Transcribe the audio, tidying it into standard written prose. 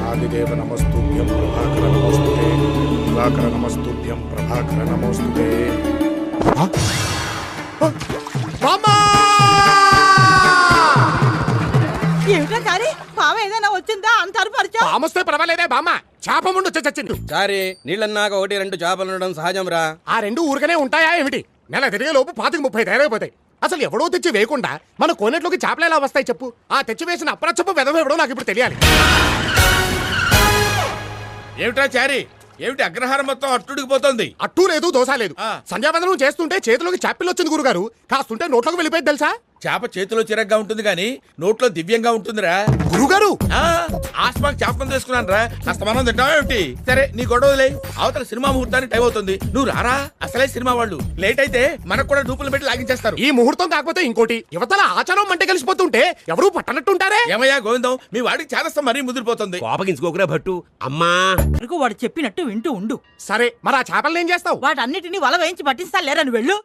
ఆదిదేవ నమస్తుభ్యం ప్రభాకర నమస్తుతే ప్రభాకర నమస్తుభ్యం ప్రభాకర నమస్తుతే. ఏమిటా సారీ పావ ఏదైనా వచ్చిందా అంటారు పరిచయం పామొస్తే పర్వాలేదే బామ్మ, చేప ముందు చచ్చింది. సారీ నీళ్ళన్నాక 1-2 చేపలు ఉండడం సహజం రా. ఆ రెండు ఊరికనే ఉంటాయా ఏమిటి? నెల తిరిగే లోపు 25-30 తయారైపోతాయి. అసలు ఎవడో తెచ్చి వేయకుండా మన కోనేట్లోకి చేపలు ఎలా వస్తాయి చెప్పు? ఆ తెచ్చి వేసిన అప్రచప్పు వెదవ ఎవడో నాకు ఇప్పుడు తెలియాలి. ఏమిటా చారి, ఏమిటి అగ్రహారం మొత్తం అట్టుడికి పోతుంది? అట్టూ లేదు, దోశ లేదు. సంధ్యావందనం చేస్తుంటే చేతిలోకి చేపలు వచ్చింది గురుగారు. కాస్తుంటే నోట్లోకి వెళ్ళిపోయింది తెలుసా? చేప చేతిలో చిరగ్గా ఉంటుంది గాని నోట్లో దివ్యంగా ఉంటుందిరా. గురుగారు ఆస్మాక్ చేపకం చేసుకున్నాను రా. కాస్త మనం తింటావా ఏమిటి? సరే నీ గొడవలే, అవతల సినిమా ముహూర్తానికి టైం అవుతుంది. నువ్వు రారా, అసలే సినిమా వాళ్ళు లేట్ అయితే మనకు కూడా డూపులు పెట్టి లాగించేస్తారు. ఈ ముహూర్తం కాకపోతే ఇంకోటి, యువతల ఆచారం మంటే కలిసిపోతుంటే ఎవరు పట్టనట్టుంటారే. ఏమయ్యా గోవిందం, మీ వాడికి చేదస్తం మరీ ముదిరిపోతుంది. కోపగించుకోకురా భట్టు. అమ్మా వాడు చెప్పినట్టు వింటూ ఉండు. సరే మరి ఆ చేపలను ఏం చేస్తావు? వాటన్నిటిని వల వేయించి పట్టిస్తా లేరని వెళ్ళు.